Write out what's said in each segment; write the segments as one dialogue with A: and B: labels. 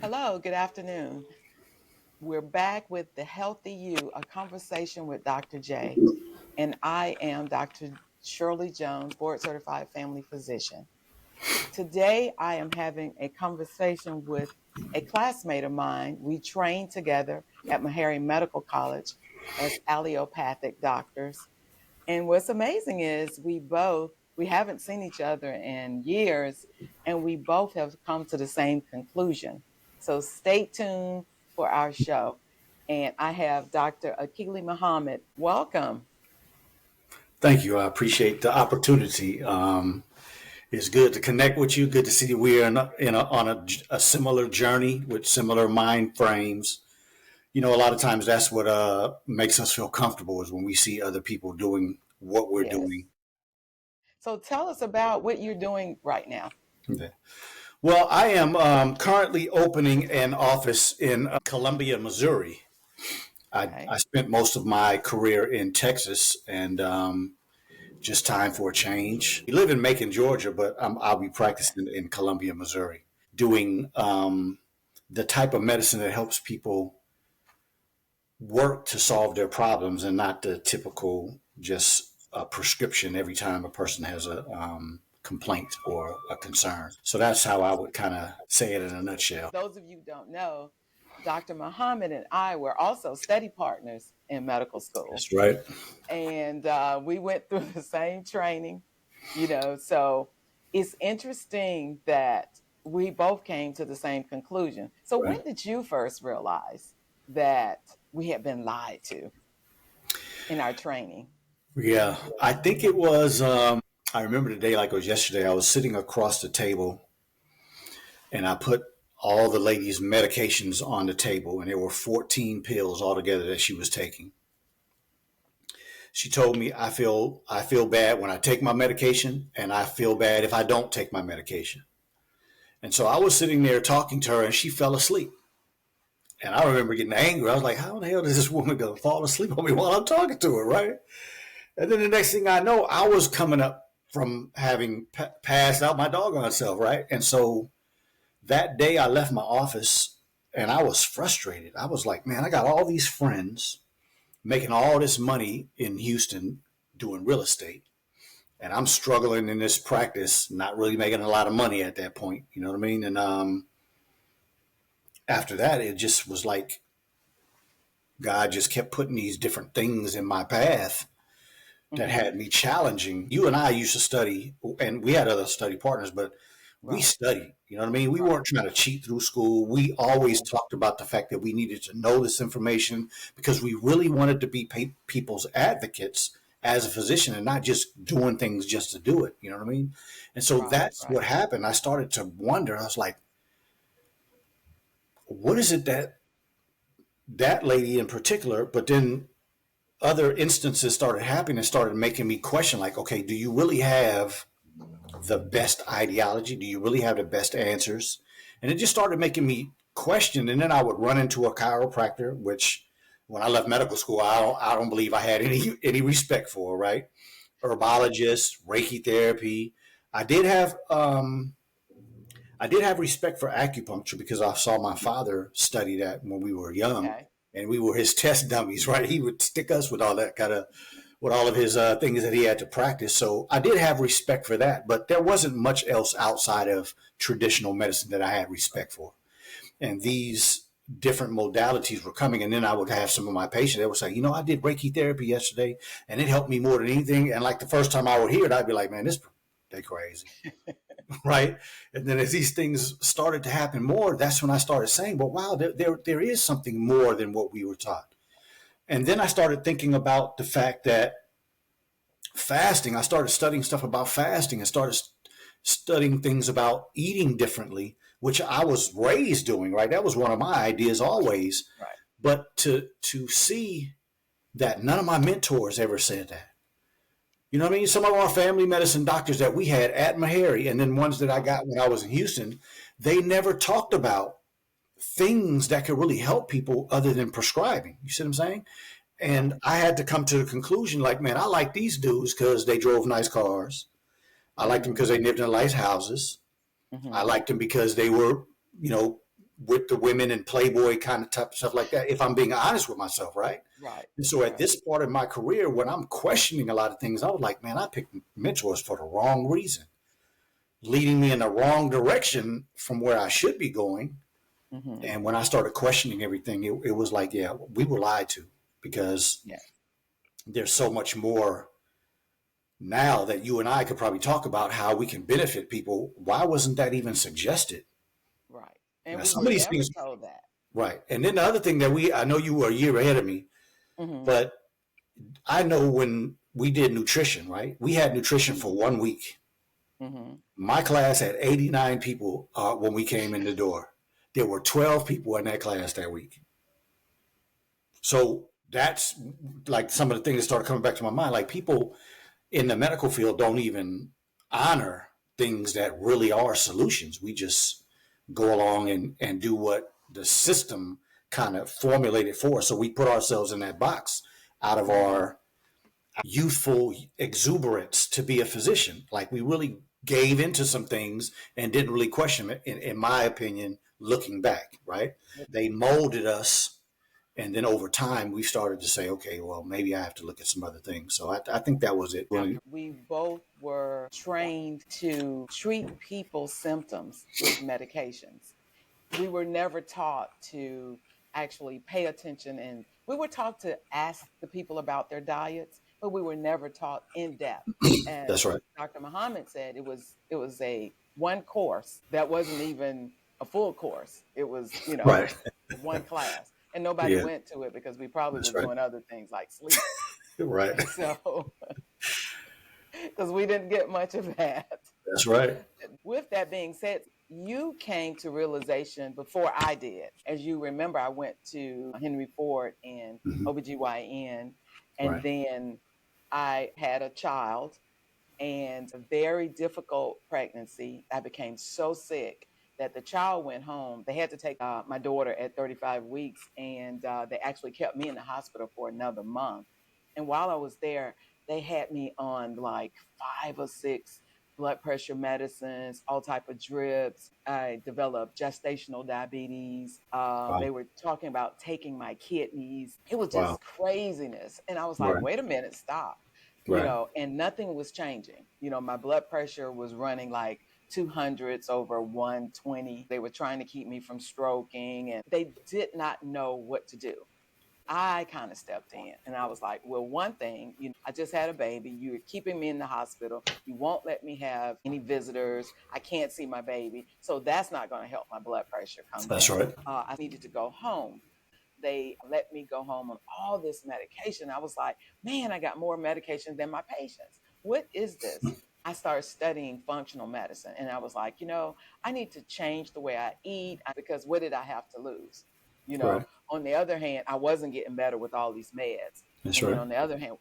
A: Hello, good afternoon. We're back with The Healthy You, a conversation with Dr. J. And I am Dr. Shirley Jones, board certified family physician. Today, I am having a conversation with a classmate of mine. We trained together at Meharry Medical College as allopathic doctors. And what's amazing is we haven't seen each other in years, and we both have come to the same conclusion. So stay tuned for our show. And I have Dr. Akili Muhammad. Welcome.
B: Thank you. I appreciate the opportunity. It's good to connect with you. Good to see you. We are on a similar journey with similar mind frames. You know, a lot of times that's what makes us feel comfortable is when we see other people doing what we're
A: Yes.
B: doing.
A: So tell us about what you're doing right now.
B: Okay. Well, I am currently opening an office in Columbia, Missouri. I
A: Okay.
B: spent most of my career in Texas, and just time for a change. We live in Macon, Georgia, but I'll be
A: Okay.
B: practicing in Columbia, Missouri, doing the type of medicine that helps people work to solve their problems and not the typical just a prescription every time a person has a complaint or a concern. So that's how I would kind of say it in a nutshell.
A: Those of you who don't know, Dr. Muhammad and I were also study partners in medical school.
B: That's right.
A: And we went through the same training, so it's interesting that we both came to the same conclusion. So
B: Right.
A: when did you first realize that we had been lied to in our training?
B: Yeah. I think it was, I remember the day like it was yesterday. I was sitting across the table and I put all the ladies' medications on the table, and there were 14 pills altogether that she was taking. She told me I feel bad when I take my medication, and I feel bad if I don't take my medication. And so I was sitting there talking to her, and she fell asleep. And I remember getting angry. I was like, "How the hell does this woman go fall asleep on me while I'm talking to her?" Right? And then the next thing I know, I was coming up from having passed out my doggone self. Right? And so that day I left my office and I was frustrated. I was like, man, I got all these friends making all this money in Houston doing real estate. And I'm struggling in this practice, not really making a lot of money at that point. You know what I mean? And after that, it just was like God just kept putting these different things in my path that
A: Hmm.
B: had me challenging. You and I used to study, and we had other study partners, but we
A: Right,
B: studied. You know what I mean? We
A: right.
B: weren't trying to cheat through school. We always
A: Hmm.
B: talked about the fact that we needed to know this information because we really wanted to be people's advocates as a physician and not just doing things just to do it. You know what I mean? And so
A: Right,
B: that's
A: right.
B: what happened. I started to wonder. I was like, what is it that that lady in particular, but then other instances started happening and started making me question, like, okay, do you really have the best ideology? Do you really have the best answers? And it just started making me question. And then I would run into a chiropractor, which when I left medical school, I don't believe I had any respect for, right? Herbologist, Reiki therapy. I did have I did have respect for acupuncture because I saw my father study that when we were young,
A: Okay.
B: and we were his test dummies, right? He would stick us with all that kind of with all of his things that he had to practice. So I did have respect for that, but there wasn't much else outside of traditional medicine that I had respect for. And these different modalities were coming, and then I would have some of my patients that would say, I did Reiki therapy yesterday, and it helped me more than anything. And like the first time I would hear it, I'd be like, man, this they crazy. Right? And then as these things started to happen more, that's when I started saying, well, wow, there is something more than what we were taught. And then I started thinking about the fact that fasting, I started studying stuff about fasting and started studying things about eating differently, which I was raised doing, right? That was one of my ideas always.
A: Right.
B: But to see that none of my mentors ever said that. You know what I mean? Some of our family medicine doctors that we had at Meharry and then ones that I
A: Right.
B: got when I was in Houston, they never talked about things that could really help people other than prescribing. You see what I'm saying? And
A: Right.
B: I had to come to the conclusion like, man, I like these dudes because they drove nice cars. I liked them
A: Hmm.
B: because they lived in nice houses. I
A: Hmm.
B: liked them because they were, you know, with the women and Playboy kind of type stuff like that, if I'm being honest with myself, right?
A: Right.
B: And so at
A: Right.
B: this part of my career, when I'm questioning a lot of things, I was like, man, I picked mentors for the wrong reason, leading me in the wrong direction from where I should be going.
A: Mm-hmm.
B: And when I started questioning everything, it was like, yeah, we were lied to, because
A: Yeah.
B: there's so much more now that you and I could probably talk about how we can benefit people. Why wasn't that even suggested?
A: Right. And
B: Now,
A: we
B: some
A: were
B: of these
A: never
B: things,
A: told that.
B: right. And then the other thing that I know you were a year ahead of me,
A: Mm-hmm.
B: but I know when we did nutrition, right? We had nutrition for 1 week.
A: Mm-hmm.
B: My class had 89 people when we came in the door. There were 12 people in that class that week. So that's like some of the things that started coming back to my mind. Like, people in the medical field don't even honor things that really are solutions. We just go along and do what the system kind of formulated for us. So we put ourselves in that box out of
A: Mm-hmm.
B: our youthful exuberance to be a physician. Like, we really gave into some things and didn't really question it, in my opinion, looking back, right? They molded us. And then over time, we started to say, okay, well, maybe I have to look at some other things. So I think that was it. Really.
A: We both were trained to treat people's symptoms with medications. We were never taught to actually pay attention, and we were taught to ask the people about their diets, but we were never taught in depth.
B: That's
A: As
B: right.
A: Dr. Muhammad said, it was a one course that wasn't even a full course. It was,
B: Right.
A: one class. And nobody
B: Yeah,
A: went to it because we probably
B: that's
A: was
B: right.
A: doing other things like sleep.
B: Right.
A: And so, because we didn't get much of that.
B: That's right.
A: With that being said, you came to realization before I did. As you remember, I went to Henry Ford in
B: Hmm.
A: OBGYN, and
B: Right.
A: then I had a child, and a very difficult pregnancy. I became so sick that the child went home. They had to take my daughter at 35 weeks, and they actually kept me in the hospital for another month. And while I was there, they had me on like 5 or 6 blood pressure medicines, all type of drips. I developed gestational diabetes.
B: Wow.
A: They were talking about taking my kidneys. It was
B: Wow.
A: just craziness. And I was like,
B: Right.
A: wait a minute, stop.
B: Right.
A: And nothing was changing. My blood pressure was running like 200s over 120. They were trying to keep me from stroking, and they did not know what to do. I kind of stepped in and I was like, well, one thing, I just had a baby. You're keeping me in the hospital. You won't let me have any visitors. I can't see my baby. So that's not going to help my blood pressure come
B: That's
A: down.
B: right.
A: I needed to go home. They let me go home on all this medication. I was like, man, I got more medication than my patients. What is this? I started studying functional medicine, and I was like, I need to change the way I eat, because what did I have to lose? You know,
B: Right.
A: on the other hand, I wasn't getting better with all these meds.
B: That's
A: And then
B: right.
A: on the other hand,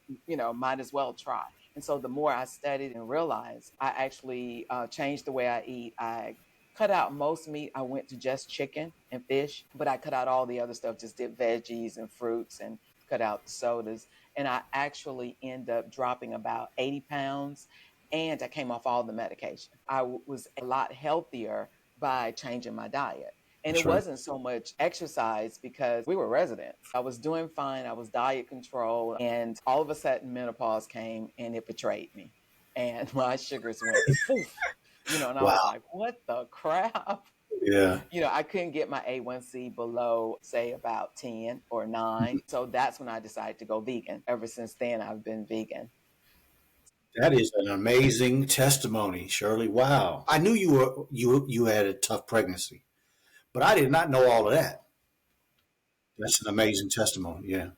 A: might as well try. And so the more I studied and realized, I actually changed the way I eat. I cut out most meat. I went to just chicken and fish, but I cut out all the other stuff, just did veggies and fruits and cut out the sodas. And I actually end up dropping about 80 pounds, and I came off all the medication. Was a lot healthier by changing my diet. And it
B: That's right.
A: wasn't so much exercise because we were residents. I was doing fine. I was diet control. And all of a sudden, menopause came and it betrayed me. And my sugars went poof, and I was
B: Wow.
A: like, what the crap?
B: Yeah.
A: I couldn't get my A1C below, say, about 10 or 9. So that's when I decided to go vegan. Ever since then, I've been vegan.
B: That is an amazing testimony, Shirley. Wow. I knew you had a tough pregnancy, but I did not know all of that. That's an amazing testimony. Yeah.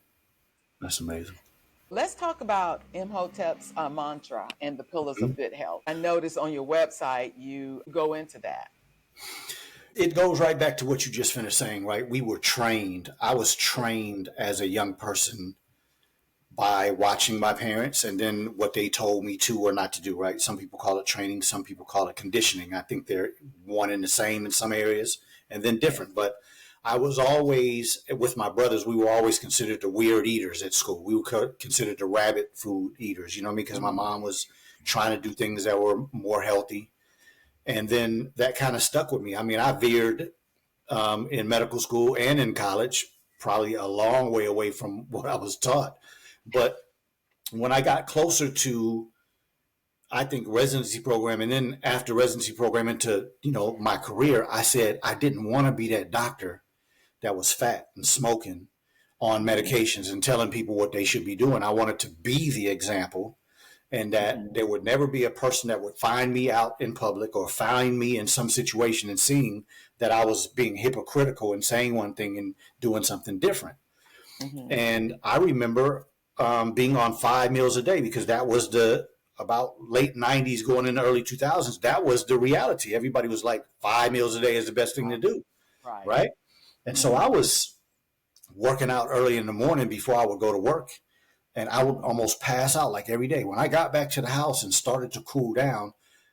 B: That's amazing.
A: Let's talk about Imhotep's mantra and the pillars
B: Mhm.
A: of good health. I noticed on your website you go into that.
B: It goes right back to what you just finished saying, right? We were trained. I was trained as a young person by watching my parents and then what they told me to or not to do, right? Some people call it training, some people call it conditioning. I think they're one and the same in some areas and then
A: Yes.
B: different. But I was always, with my brothers, we were always considered the weird eaters at school. We were considered the rabbit food eaters, you know what I mean? Because my
A: Mm-hmm.
B: mom was trying to do things that were more healthy. And then that kind of stuck with me. I mean, I veered in medical school and in college, probably a long way away from what I was taught. But when I got closer to, I think, residency program, and then after residency program into, my career, I said I didn't want to be that doctor that was fat and smoking on medications and telling people what they should be doing. I wanted to be the example, and that there would never be a person that would find me out in public or find me in some situation and seeing that I was being hypocritical and saying one thing and doing something different. And I remember being on 5 meals a day, because that was about late 90s going into early 2000s. That was the reality. Everybody was like, 5 meals a day is the best thing to do. Right. And so I was working out early in the morning before I would go to work, and I would almost pass out like every day. When I got back to the house and started to cool down,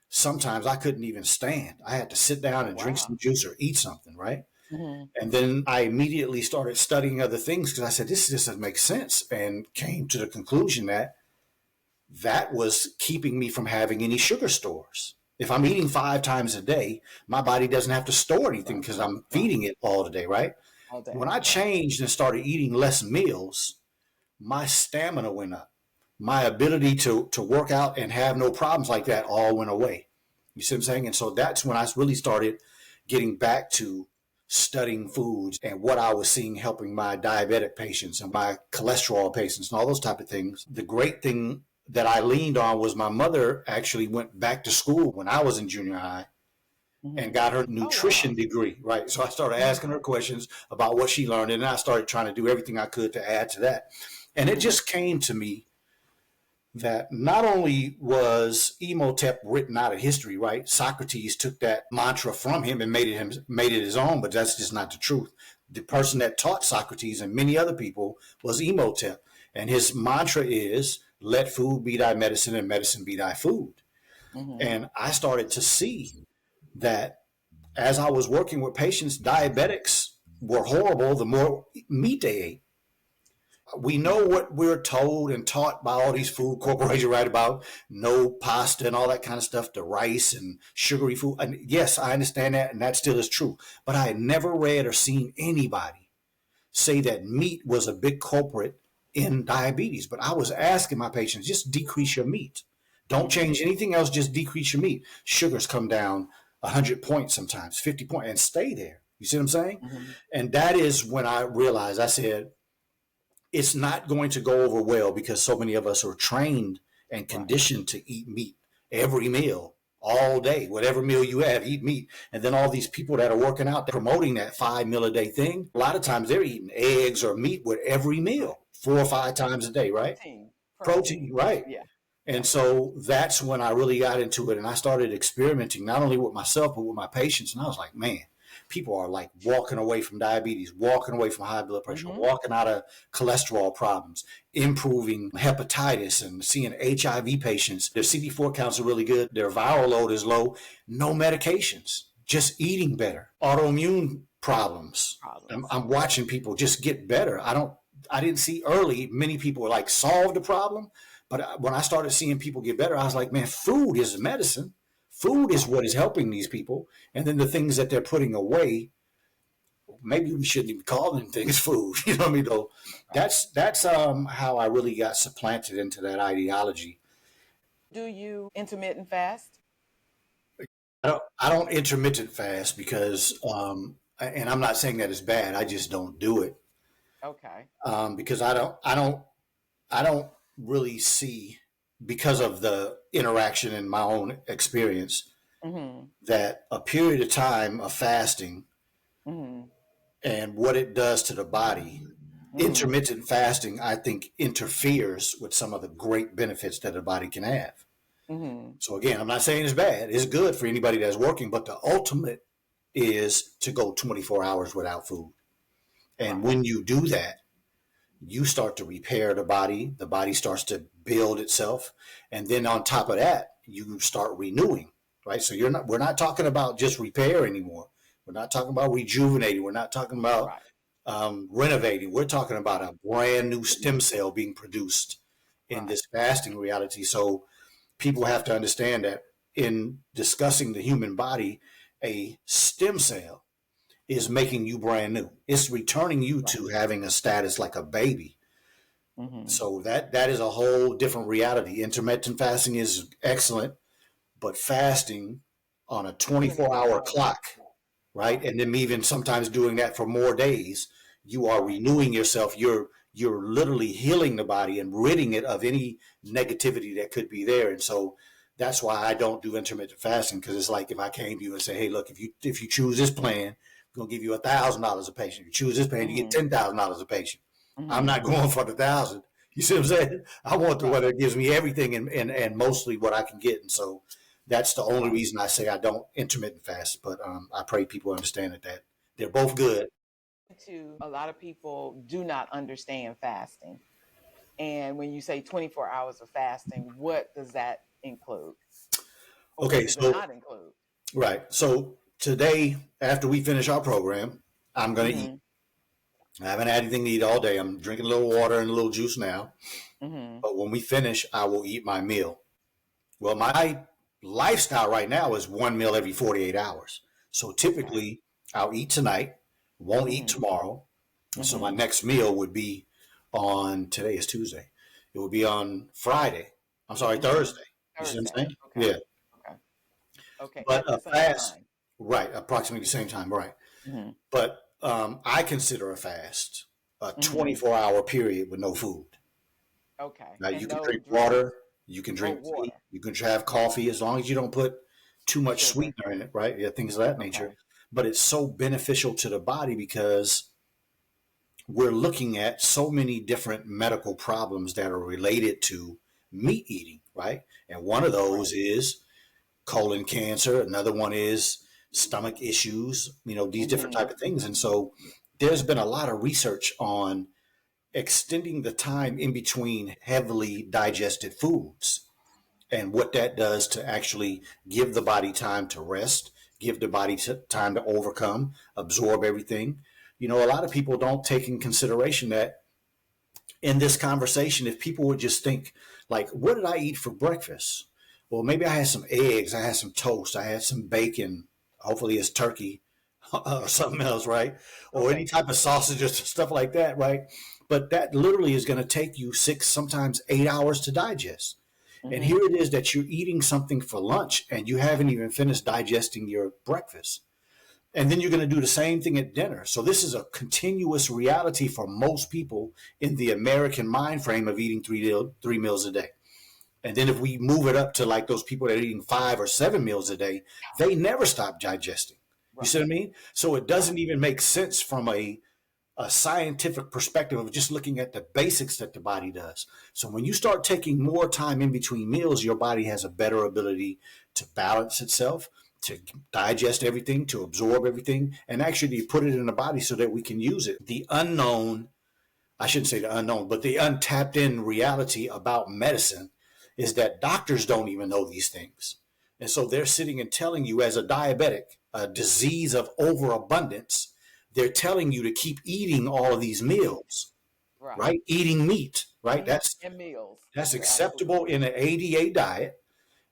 B: sometimes I couldn't even stand. I had to sit down and drink some juice or eat something, right? And then I immediately started studying other things, because I said, this just doesn't make sense, and came to the conclusion that that was keeping me from having any sugar stores. If I'm eating 5 times a day, my body doesn't have to store anything because I'm feeding it all the day, right?
A: All day.
B: When I changed and started eating less meals, my stamina went up. My ability to work out and have no problems like that all went away. You see what I'm saying? And so that's when I really started getting back to studying foods and what I was seeing helping my diabetic patients and my cholesterol patients and all those type of things. The great thing that I leaned on was my mother actually went back to school when I was in junior high and got her nutrition degree, right? So I started asking her questions about what she learned, and I started trying to do everything I could to add to that. And it just came to me that not only was Imhotep written out of history, right? Socrates took that mantra from him and made it his own, but that's just not the truth. The person that taught Socrates and many other people was Imhotep, and his mantra is, let food be thy medicine and medicine be thy food. And I started to see that as I was working with patients, diabetics were horrible the more meat they ate. We know what we're told and taught by all these food corporations, right, about no pasta and all that kind of stuff, the rice and sugary food. And yes, I understand that, and that still is true. But I had never read or seen anybody say that meat was a big culprit in diabetes. But I was asking my patients, just decrease your meat. Don't change anything else, just decrease your meat. Sugars come down 100 points sometimes, 50 points, and stay there. You see what I'm saying? And that is when I realized, I said, it's not going to go over well, because so many of us are trained and conditioned to eat meat every meal, all day. Whatever meal you have, eat meat. And then all these people that are working out, promoting that 5 meal a day thing, a lot of times they're eating eggs or meat with every meal, 4 or 5 times a day, right? Protein, right?
A: Yeah.
B: And so that's when I really got into it, and I started experimenting not only with myself but with my patients. And I was like, man, people are like walking away from diabetes, walking away from high blood pressure, walking out of cholesterol problems, improving hepatitis, and seeing HIV patients. Their CD4 counts are really good. Their viral load is low. No medications, just eating better. Autoimmune problems. I'm watching people just get better. I didn't see early many people were like solve the problem. But when I started seeing people get better, I was like, man, food is medicine. Food is what is helping these people. And then the things that they're putting away, maybe we shouldn't even call them things food. You know what I mean? Though that's how I really got supplanted into that ideology.
A: Do you intermittent fast?
B: I don't intermittent fast because, and I'm not saying that it's bad. I just don't do it.
A: Okay.
B: Because I don't really see, because of the interaction in my own experience, that a period of time of fasting and what it does to the body, intermittent fasting, I think, interferes with some of the great benefits that the body can have. So again, I'm not saying it's bad. It's good for anybody that's working, but the ultimate is to go 24 hours without food. And when you do that, you start to repair the body starts to build itself, and then on top of that, you start renewing, right? So we're not talking about just repair anymore. We're not talking about rejuvenating. We're not talking about renovating. We're talking about a brand new stem cell being produced in this fasting reality. So people have to understand that in discussing the human body, a stem cell is making you brand new. It's returning you
A: Right.
B: to having a status like a baby.
A: Mm-hmm.
B: So that is a whole different reality. Intermittent fasting is excellent, but fasting on a 24
A: 24
B: hour
A: hours.
B: clock, right?
A: Right.
B: And then even sometimes doing that for more days, you are
A: Right.
B: renewing yourself. You're literally healing the body and ridding it of any negativity that could be there. And so that's why I don't do intermittent fasting, because it's like if I came to you and say, hey, look, if you choose this plan, we're gonna give you $1,000 a patient. If you choose this plan, you get
A: Mm-hmm.
B: $10,000 a patient. I'm
A: Mm-hmm.
B: not going for the 1,000. You see what I'm saying? I want the one
A: Right.
B: that gives me everything and mostly what I can get. And so that's the only
A: Right.
B: reason I say I don't intermittent fast. But I pray people understand that they're both good.
A: To a lot of people do not understand fasting. And when you say 24 hours of fasting, what does that include? Or what
B: Okay,
A: does it
B: so
A: not include?
B: right. So today, after we finish our program, I'm gonna eat.
A: Mm-hmm.
B: I haven't had anything to eat all day. I'm drinking a little water and a little juice now.
A: Mm-hmm.
B: But when we finish, I will eat my meal. Well, my lifestyle right now is one meal every 48 hours. So
A: Okay.
B: typically, I'll eat tonight, won't eat
A: Mm-hmm.
B: tomorrow. And so my
A: Mm-hmm.
B: next meal would be on, today is Tuesday. It would be on Friday. I'm sorry,
A: Mm-hmm.
B: Thursday. You see what I'm
A: Thursday.
B: saying?
A: Okay.
B: Yeah.
A: Okay. Okay.
B: But
A: At
B: a
A: the same
B: fast,
A: time.
B: right, approximately the same time, right.
A: Mm-hmm.
B: But I consider a fast a
A: Mm-hmm.
B: 24-hour period with no food.
A: Okay.
B: Now, you
A: And
B: can
A: no
B: drink
A: drink.
B: water, you can
A: Oh,
B: drink tea,
A: water.
B: you can have coffee, as long as you don't put too much
A: Sugar.
B: sweetener in it, right? Yeah, things of that nature.
A: Okay.
B: But it's so beneficial to the body because we're looking at so many different medical problems that are related to meat eating, right? And one of those
A: Right.
B: is colon cancer. Another one is stomach issues, these different
A: Mm-hmm.
B: type of things. And so there's been a lot of research on extending the time in between heavily digested foods and what that does to actually give the body time to rest, give the body time to overcome, absorb everything. A lot of people don't take in consideration that in this conversation, if people would just think, like, what did I eat for breakfast? Well, maybe I had some eggs, I had some toast, I had some bacon, hopefully it's turkey or something else, right? Or any
A: Okay.
B: type of sausage or stuff like that, right? But that literally is going to take you 6, sometimes 8 hours to digest. And
A: Mm-hmm.
B: here it is that you're eating something for lunch and you haven't even finished digesting your breakfast. And then you're going to do the same thing at dinner. So this is a continuous reality for most people in the American mind frame of eating three meals a day. And then if we move it up to like those people that are eating 5 or 7 meals a day, they never stop digesting. You
A: Right.
B: see what I mean? So it
A: Right.
B: doesn't even make sense from a scientific perspective of just looking at the basics that the body does. So when you start taking more time in between meals, your body has a better ability to balance itself, to digest everything, to absorb everything, and actually put it in the body so that we can use it. The unknown, I shouldn't say the unknown, but the untapped in reality about medicine is that doctors don't even know these things. And so they're sitting and telling you, as a diabetic, a disease of overabundance, they're telling you to keep eating all of these meals,
A: Right.
B: right? Eating meat, right?
A: Mm-hmm.
B: That's
A: And meals.
B: that's
A: You're absolutely
B: acceptable
A: right.
B: in an ADA diet.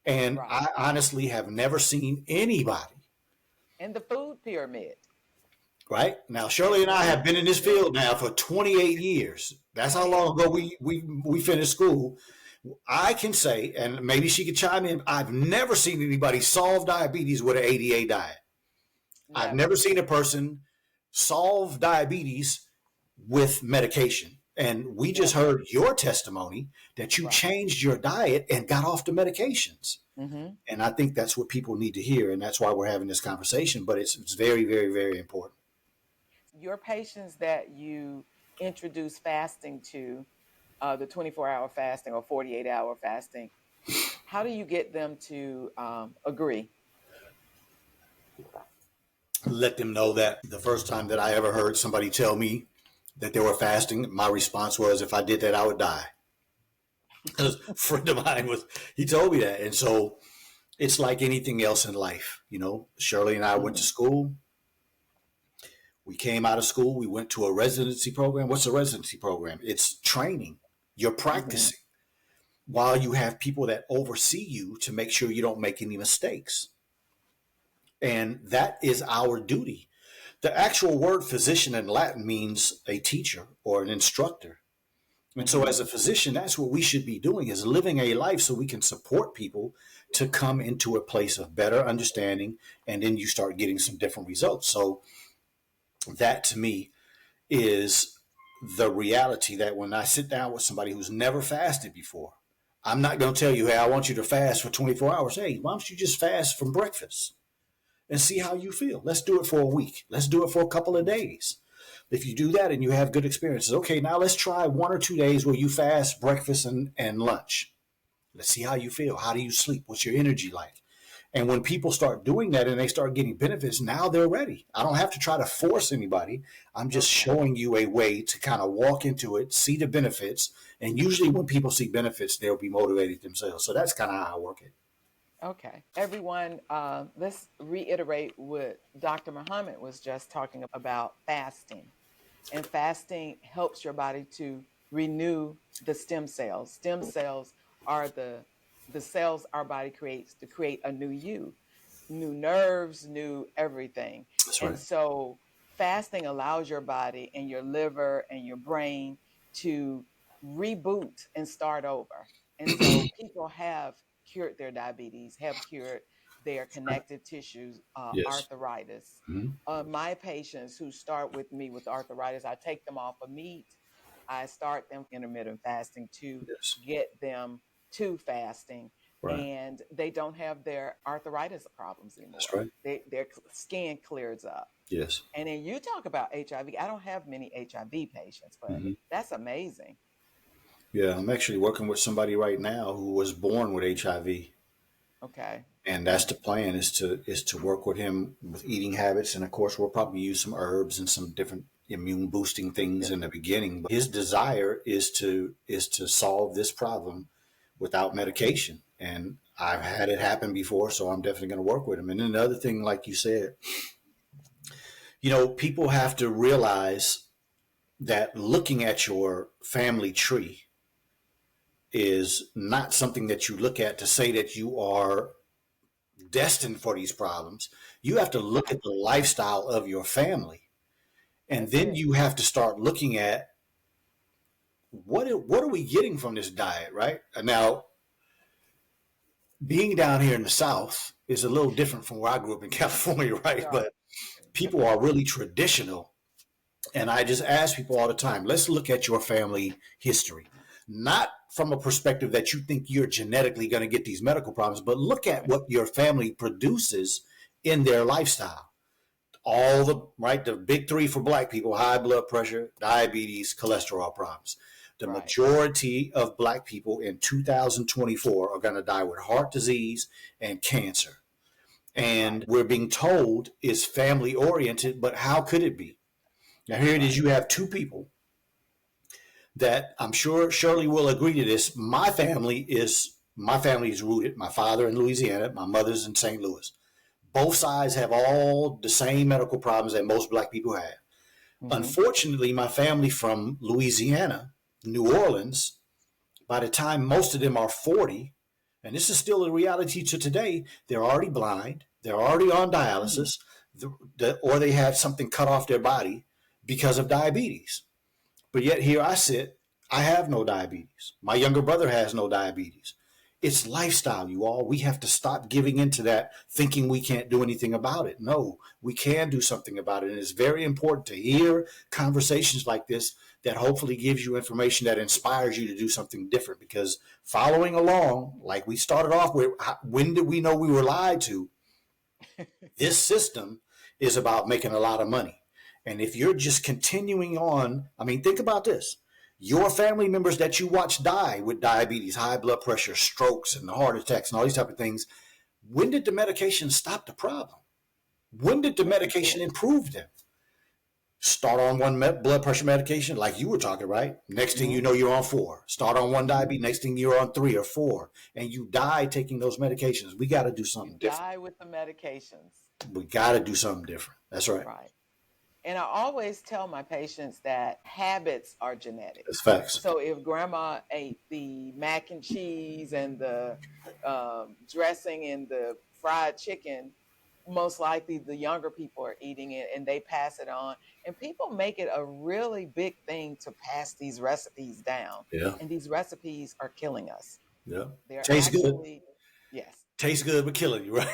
B: And
A: Right.
B: I honestly have never seen anybody,
A: And the food pyramid.
B: right? Now,
A: And
B: Shirley and I
A: one,
B: have been in this
A: yeah,
B: field now for 28 years. That's how
A: 28
B: long ago
A: years.
B: we finished school. I can say, and maybe she could chime in, I've never seen anybody solve diabetes with an ADA diet. I've never
A: Never.
B: seen a person solve diabetes with medication. And we just
A: Never.
B: heard your testimony that you
A: Right.
B: changed your diet and got off the medications.
A: Mm-hmm.
B: And I think that's what people need to hear. And that's why we're having this conversation. But it's very, very, very important.
A: Your patients that you introduce fasting to, the 24-hour fasting or 48-hour fasting, how do you get them to agree?
B: Let them know that the first time that I ever heard somebody tell me that they were fasting, my response was, if I did that, I would die. Because a friend of mine he told me that. And so it's like anything else in life. Shirley and I went to
A: Mm-hmm.
B: school. We came out of school. We went to a residency program. What's a residency program? It's training. You're
A: Mm-hmm.
B: practicing while you have people that oversee you to make sure you don't make any mistakes. And that is our duty. The actual word physician in Latin means a teacher or an instructor. And so
A: Mm-hmm.
B: as a physician, that's what we should be doing, is living a life so we can support people to come into a place of better understanding, and then you start getting some different results. So that to me is the reality, that when I sit down with somebody who's never fasted before, I'm not going to tell you, hey, I want you to fast for 24 hours. Hey, why don't you just fast from breakfast and see how you feel? Let's do it for a week. Let's do it for a couple of days. If you do that and you have good experiences, okay, now let's try 1 or 2 days where you fast breakfast and lunch. Let's see how you feel. How do you sleep? What's your energy like? And when people start doing that and they start getting benefits, now they're ready. I don't have to try to force anybody. I'm just
A: Okay.
B: showing you a way to kind of walk into it, see the benefits. And usually when people see benefits, they'll be motivated themselves. So that's kind of how I work it.
A: Okay. Everyone, let's reiterate what Dr. Muhammad was just talking about fasting. And fasting helps your body to renew the stem cells. Stem cells are the cells our body creates to create a new you, new nerves, new everything.
B: That's
A: And
B: right.
A: so fasting allows your body and your liver and your brain to reboot and start over. And so people have cured their diabetes, have cured their connective tissues,
B: Yes.
A: arthritis.
B: Mm-hmm.
A: My patients who start with me with arthritis, I take them off of meat. I start them intermittent fasting to
B: Yes.
A: get them to fasting,
B: Right.
A: and they don't have their arthritis problems
B: That's
A: anymore.
B: right.
A: Their skin clears up.
B: Yes.
A: And then you talk about HIV. I don't have many HIV patients, but
B: Mm-hmm.
A: that's amazing.
B: Yeah, I'm actually working with somebody right now who was born with HIV,
A: Okay.
B: and that's the plan, is to work with him with eating habits, and of course we'll probably use some herbs and some different immune boosting things in the beginning. But his desire is to solve this problem without medication, and I've had it happen before, so I'm definitely going to work with him. And then the other thing, like you said, people have to realize that looking at your family tree is not something that you look at to say that you are destined for these problems. You have to look
A: Right.
B: at the lifestyle of your family. And
A: That's
B: then
A: it.
B: you have to start looking at what are we getting from this diet, right? Now, being down here in the South is a little different from where I grew up in California, right?
A: Right.
B: But people are really traditional. And I just ask people all the time, let's look at your family history. Not from a perspective that you think you're genetically going to get these medical problems, but look at what your family produces in their lifestyle. All the big three for black people: high blood pressure, diabetes, cholesterol problems. The
A: Right.
B: majority of black people in 2024 are going to die with heart disease and cancer.
A: Right.
B: And we're being told is family oriented, but how could it be? Now, here it is,
A: Right.
B: you have two people that I'm sure Shirley will agree to this. My family is rooted. My father in Louisiana, my mother's in St. Louis. Both sides have all the same medical problems that most black people have.
A: Mm-hmm.
B: Unfortunately, my family from Louisiana, New Orleans, by the time most of them are 40, and this is still a reality to today, they're already blind, they're already on
A: Mm.
B: dialysis, or they had something cut off their body because of diabetes. But yet here I sit, I have no diabetes. My younger brother has no diabetes. It's lifestyle, you all. We have to stop giving into that thinking we can't do anything about it. No, we can do something about it. And it's very important to hear conversations like this that hopefully gives you information that inspires you to do something different. Because following along, like we started off with, when did we know we were lied to? This system is about making a lot of money. And if you're just continuing on, I mean, think about this. Your family members that you watch die with diabetes, high blood pressure, strokes, and heart attacks, and all these type of things, when did the medication stop the problem? When did the
A: Very
B: medication
A: good.
B: improve them? Start on one blood pressure medication, like you were talking, right? Next thing
A: Mm-hmm.
B: you know, you're on four. Start on one
A: Mm-hmm.
B: diabetes, next thing you're on 3 or 4, and you die taking those medications. We got to do
A: You
B: something different.
A: die with the medications.
B: We got to do something different. That's right.
A: Right. And I always tell my patients that habits are genetic.
B: That's facts.
A: So if grandma ate the mac and cheese and the dressing and the fried chicken, most likely the younger people are eating it and they pass it on. And people make it a really big thing to pass these recipes down.
B: Yeah.
A: And these recipes are killing us.
B: Yeah.
A: They're
B: Tastes good.
A: actually, yes,
B: Tastes good, but killing you, right?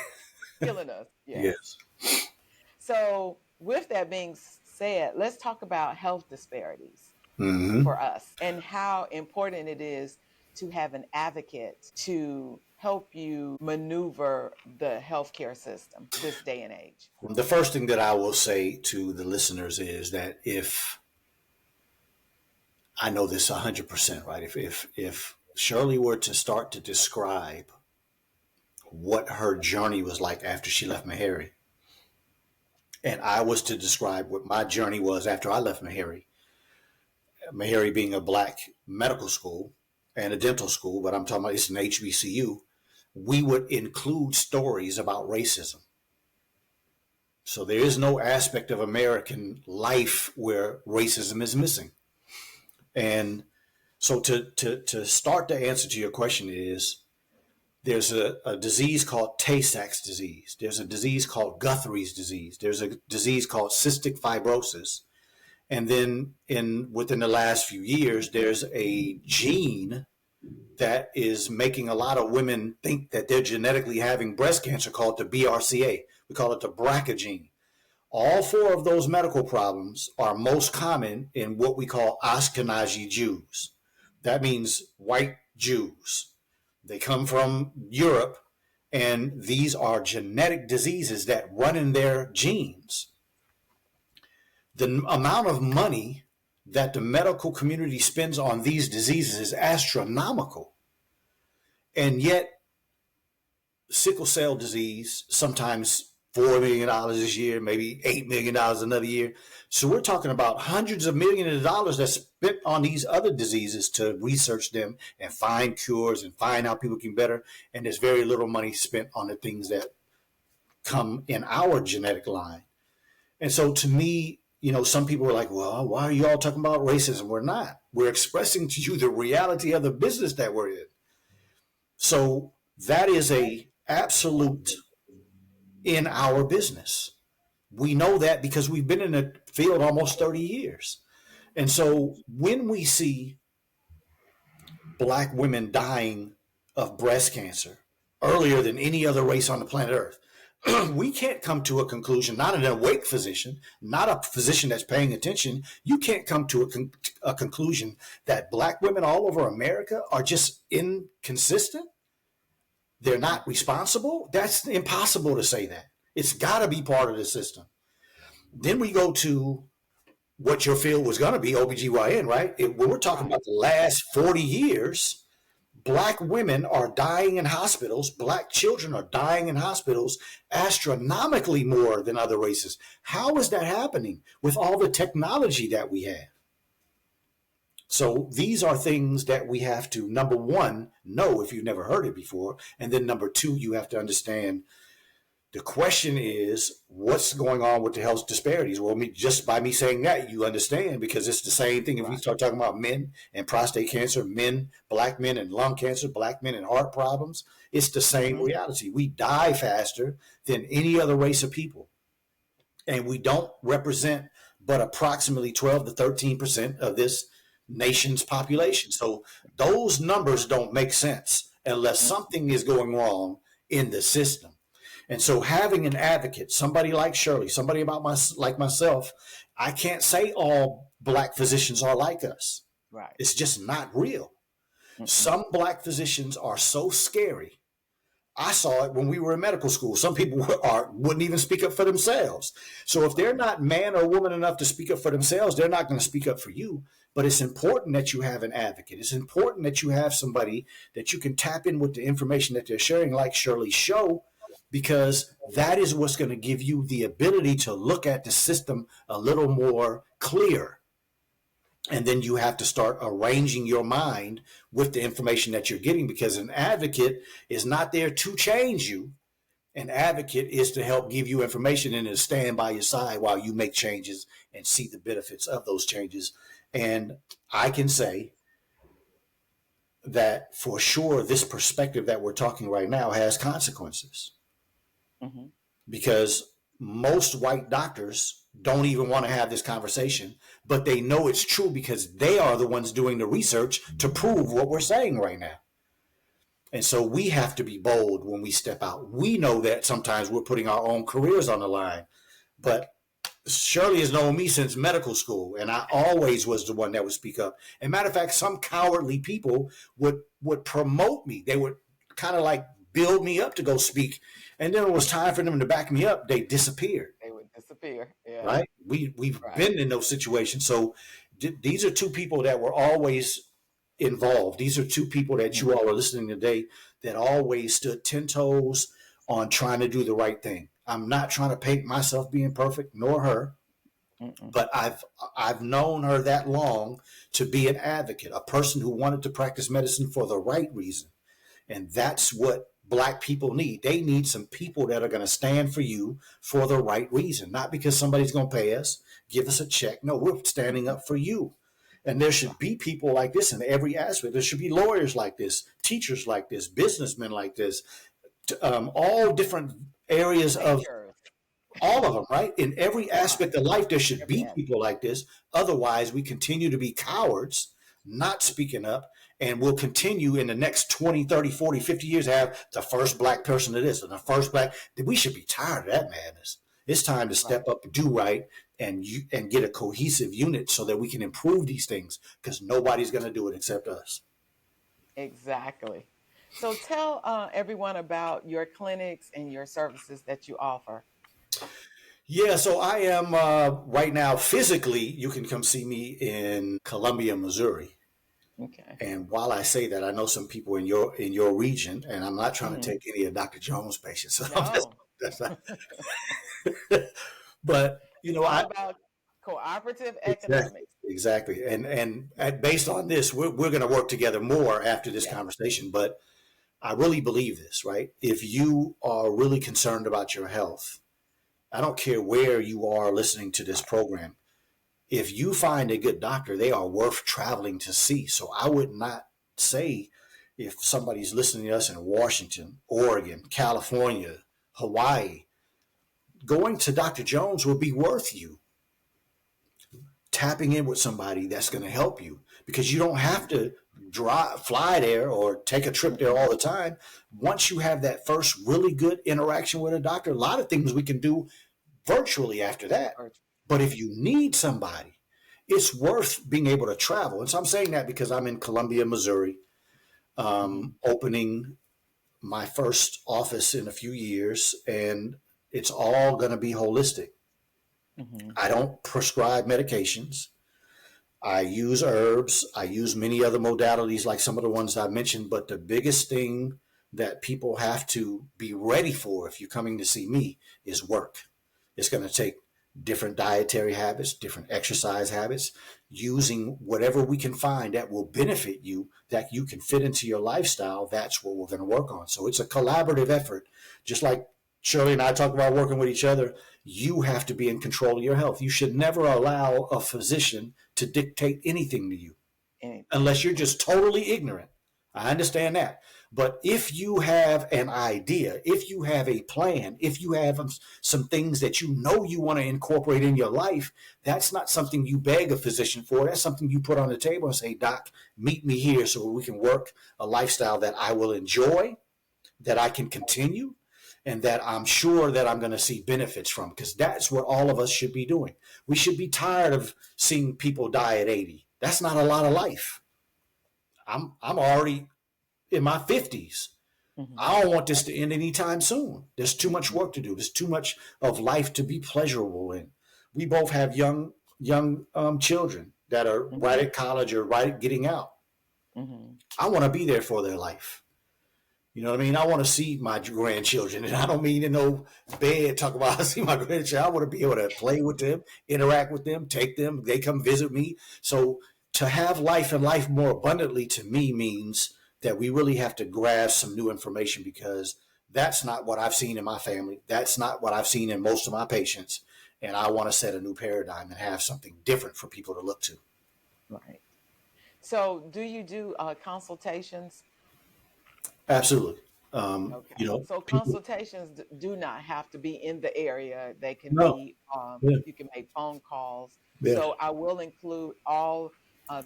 A: killing us. Yes.
B: Yes.
A: So, with that being said, let's talk about health disparities
B: Mm-hmm.
A: for us and how important it is to have an advocate to help you maneuver the healthcare system this day and age.
B: The first thing that I will say to the listeners is that if I know this 100%, right? If Shirley were to start to describe what her journey was like after she left Meharry, and I was to describe what my journey was after I left Meharry, Meharry being a black medical school and a dental school, but I'm talking about it's an HBCU, we would include stories about racism. So there is no aspect of American life where racism is missing. And so to start the answer to your question is there's a disease called Tay-Sachs disease. There's a disease called Guthrie's disease. There's a disease called cystic fibrosis. And then within the last few years, there's a gene that is making a lot of women think that they're genetically having breast cancer called the BRCA. We call it the BRCA gene. All four of those medical problems are most common in what we call Ashkenazi Jews. That means white Jews. They come from Europe, and these are genetic diseases that run in their genes. The amount of money that the medical community spends on these diseases is astronomical. And yet, sickle cell disease, sometimes $4 million this year, maybe $8 million another year. So we're talking about hundreds of millions of dollars that's spent on these other diseases to research them and find cures and find how people can better. And there's very little money spent on the things that come in our genetic line. And so to me, some people are like, well, why are you all talking about racism? We're not. We're expressing to you the reality of the business that we're in. So that is a absolute in our business. We know that because we've been in the field almost 30 years. And so when we see black women dying of breast cancer earlier than any other race on the planet Earth, we can't come to a conclusion, not an awake physician, not a physician that's paying attention. You can't come to a conclusion that black women all over America are just inconsistent. They're not responsible. That's impossible to say that. It's got to be part of the system. Then we go to what your field was going to be, OBGYN, right? When we're talking about the last 40 years, black women are dying in hospitals. Black children are dying in hospitals astronomically more than other races. How is that happening with all the technology that we have? So these are things that we have to, number one, know if you've never heard it before. And then number two, you have to understand the question is, what's going on with the health disparities? Well, just by me saying that, you understand, because it's the same thing. If we start talking about men and prostate cancer, black men and lung cancer, black men and heart problems, it's the same reality. We die faster than any other race of people. And we don't represent but approximately 12 to 13% of this nation's population. So those numbers don't make sense unless something is going wrong in the system. And so having an advocate, somebody like Shirley, somebody like myself, I can't say all black physicians are like us.
A: Right.
B: It's just not real. Some black physicians are so scary. I saw it when we were in medical school. Some people wouldn't even speak up for themselves. So if they're not man or woman enough to speak up for themselves, they're not going to speak up for you. But it's important that you have an advocate. It's important that you have somebody that you can tap in with the information that they're sharing, like Shirley's show, because that is what's going to give you the ability to look at the system a little more clear. And then you have to start arranging your mind with the information that you're getting, because an advocate is not there to change you. An advocate is to help give you information and to stand by your side while you make changes and see the benefits of those changes. And I can say that for sure, this perspective that we're talking right now has consequences. because most white doctors don't even want to have this conversation, but they know it's true because they are the ones doing the research to prove what we're saying right now. And so we have to be bold when we step out. We know that sometimes we're putting our own careers on the line, but Shirley has known me since medical school, and I always was the one that would speak up. And matter of fact, some cowardly people would promote me. They would kind of like build me up to go speak, and then it was time for them to back me up. They disappeared.
A: They would disappear. Yeah.
B: Right? We've
A: Right.
B: been in those situations. So these are two people that were always involved. These are two people that you all are listening today that always stood 10 toes on trying to do the right thing. I'm not trying to paint myself being perfect, nor her,
A: Mm-mm.
B: but I've known her that long to be an advocate, a person who wanted to practice medicine for the right reason. And that's what Black people need. They need some people that are going to stand for you for the right reason, not because somebody's going to pay us, give us a check. No, we're standing up for you. And there should be people like this in every aspect. There should be lawyers like this, teachers like this, businessmen like this, all different areas of
A: Teachers.
B: all of them, right? In every
A: Right.
B: aspect of life, there should
A: Every
B: be
A: aspect.
B: people like this. Otherwise, we continue to be cowards, not speaking up, and we'll continue in the next 20, 30, 40, 50 years to have the first Black person to this and the first Black. We should be tired of that madness. It's time to
A: Right.
B: step up, do right, and get a cohesive unit so that we can improve these things, because nobody's going to do it except us.
A: Exactly. So tell everyone about your clinics and your services that you offer.
B: Yeah, so I am right now physically. You can come see me in Columbia, Missouri.
A: Okay.
B: And while I say that, I know some people in your region, and I'm not trying to
A: Hmm.
B: take any of Dr. Jones' patients. So
A: No,
B: that's not. But
A: it's all
B: I
A: about cooperative
B: exactly,
A: economics.
B: exactly, and based on this, we're going to work together more after this
A: Yes.
B: conversation. But I really believe this, right? If you are really concerned about your health, I don't care where you are listening to this program. If you find a good doctor, they are worth traveling to see. So I would not say, if somebody's listening to us in Washington, Oregon, California, Hawaii, going to Dr. Jones would be worth you tapping in with somebody that's going to help you, because you don't have to fly there or take a trip there
A: Mm-mm.
B: all the time. Once you have that first really good interaction with a doctor, a lot of things we can do virtually after that. But if you need somebody, it's worth being able to travel. And so I'm saying that because I'm in Columbia, Missouri,
A: Mm-hmm.
B: opening my first office in a few years, and it's all going to be holistic.
A: Mm-hmm.
B: I don't prescribe medications. I use herbs. I use many other modalities like some of the ones I mentioned. But the biggest thing that people have to be ready for if you're coming to see me is work. It's going to take different dietary habits, different exercise habits, using whatever we can find that will benefit you, that you can fit into your lifestyle. That's what we're going to work on. So it's a collaborative effort. Just like Shirley and I talk about working with each other, you have to be in control of your health. You should never allow a physician to dictate anything to you
A: Anything.
B: unless you're just totally ignorant. I understand that. But if you have an idea, if you have a plan, if you have some things that you know you want to incorporate in your life, that's not something you beg a physician for. That's something you put on the table and say, Doc, meet me here so we can work a lifestyle that I will enjoy, that I can continue, and that I'm sure that I'm going to see benefits from, because that's what all of us should be doing. We should be tired of seeing people die at 80. That's not a lot of life. I'm already in my 50s.
A: Mm-hmm.
B: I don't want this to end anytime soon. There's too much
A: Mm-mm.
B: work to do. There's too much of life to be pleasurable in. We both have young children that are right
A: Mm-hmm.
B: at college or right at getting out.
A: Mm-hmm.
B: I want to be there for their life. You know what I mean? I want to see my grandchildren, and I don't mean in no bed talk about I see my grandchildren. I want to be able to play with them, interact with them, take them. They come visit me. So to have life and life more abundantly to me means that we really have to grasp some new information, because that's not what I've seen in my family. That's not what I've seen in most of my patients. And I want to set a new paradigm and have something different for people to look to.
A: Right. So do you do consultations?
B: Absolutely.
A: Okay. So
B: People.
A: consultations do not have to be in the area. They can
B: No.
A: be,
B: Yeah.
A: you can make phone calls.
B: Yeah.
A: So I will include all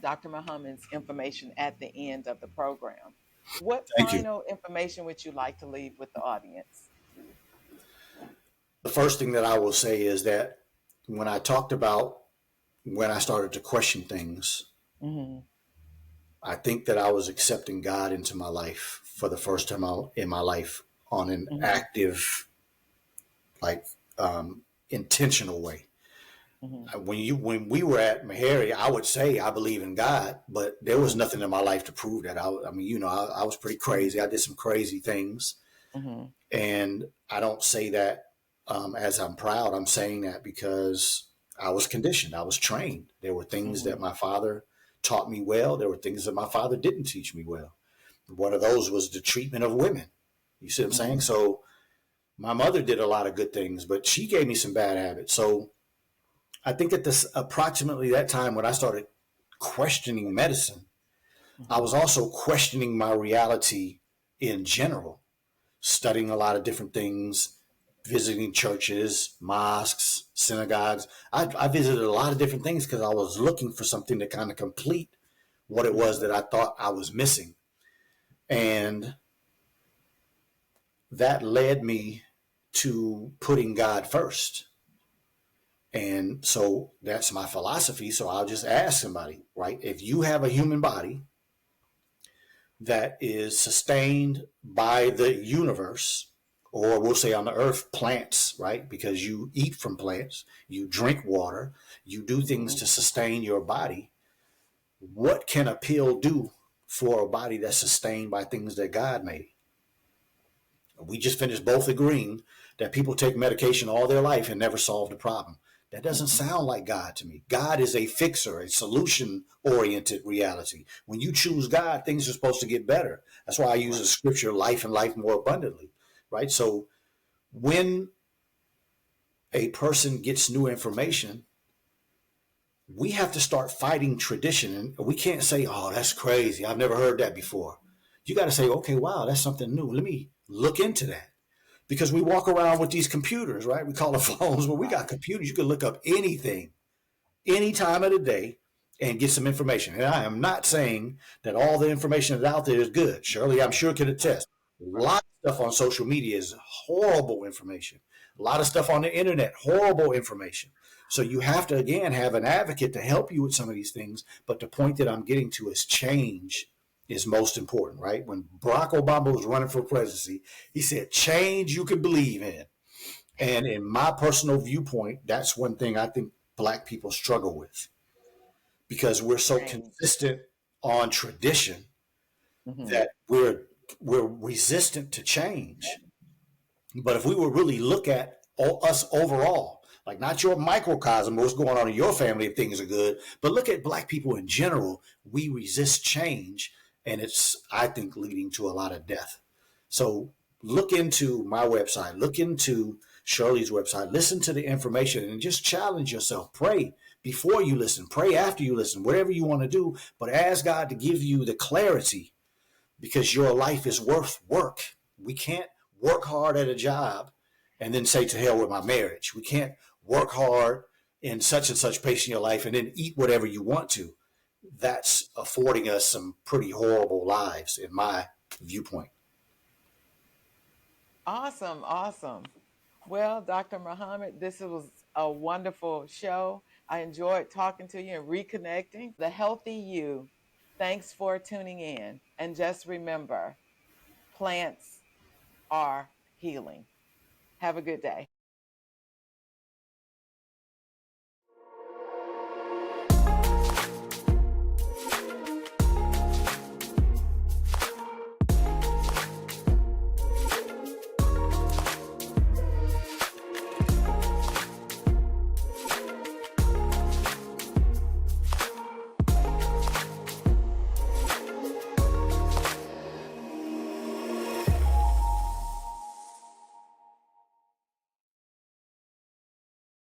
A: Dr. Muhammad's information at the end of the program. What
B: Thank you.
A: final information would you like to leave with the audience?
B: The first thing that I will say is that when I talked about when I started to question things,
A: Mm-hmm.
B: I think that I was accepting God into my life for the first time in my life on an
A: Mm-hmm.
B: active, like, intentional way.
A: Mm-hmm.
B: When we were at Meharry, I would say I believe in God, but there was
A: Mm-hmm.
B: nothing in my life to prove that. I mean, I was pretty crazy. I did some crazy things,
A: Mm-hmm.
B: and I don't say that as I'm proud. I'm saying that because I was conditioned. I was trained. There were things
A: Mm-hmm.
B: that my father taught me well. There were things that my father didn't teach me well. One of those was the treatment of women. You see what I'm saying?
A: Mm-hmm.
B: So my mother did a lot of good things, but she gave me some bad habits. So I think at this approximately that time when I started questioning medicine, I
A: Mm-hmm.
B: was also questioning my reality in general, studying a lot of different things, visiting churches, mosques, synagogues. I visited a lot of different things because I was looking for something to kind of complete what it was
A: Mm-hmm.
B: that I thought I was missing. And that led me to putting God first. And so that's my philosophy. So I'll just ask somebody, right? If you have a human body that is sustained by the universe, or we'll say on the earth, plants, right? Because you eat from plants, you drink water, you do things
A: Mm-hmm.
B: to sustain your body. What can a pill do for a body that's sustained by things that God made? We just finished both agreeing that people take medication all their life and never solve the problem. That doesn't
A: Mm-hmm.
B: sound like God to me. God is a fixer, a solution oriented reality. When you choose God, things are supposed to get better. That's why I use the
A: Right.
B: scripture, life and life more abundantly, right? So when a person gets new information, we have to start fighting tradition. And we can't say, oh, that's crazy. I've never heard that before. You got to say, okay, wow, that's something new. Let me look into that. Because we walk around with these computers, right? We call them phones, but we got
A: Right.
B: computers. You can look up anything, any time of the day, and get some information. And I am not saying that all the information that's out there is good. Shirley, I'm sure can attest. A
A: Right.
B: lot of stuff on social media is horrible information. A lot of stuff on the internet, horrible information. So you have to, again, have an advocate to help you with some of these things. But the point that I'm getting to is change is most important, right? When Barack Obama was running for presidency, he said, change you can believe in. And in my personal viewpoint, that's one thing I think black people struggle with because we're so
A: Change.
B: consistent on tradition
A: Mm-hmm.
B: that we're resistant to change. But if we would really look at us overall, like not your microcosm, what's going on in your family if things are good, but look at black people in general, we resist change, and it's, I think, leading to a lot of death. So look into my website, look into Shirley's website, listen to the information, and just challenge yourself. Pray before you listen, pray after you listen, whatever you want to do, but ask God to give you the clarity because your life is worth work. We can't work hard at a job and then say to hell with my marriage. We can't work hard in such and such pace in your life and then eat whatever you want to. That's affording us some pretty horrible lives, in my viewpoint.
A: Awesome. Awesome. Well, Dr. Muhammad, this was a wonderful show. I enjoyed talking to you and reconnecting. The healthy you. Thanks for tuning in. And just remember, plants are healing. Have a good day.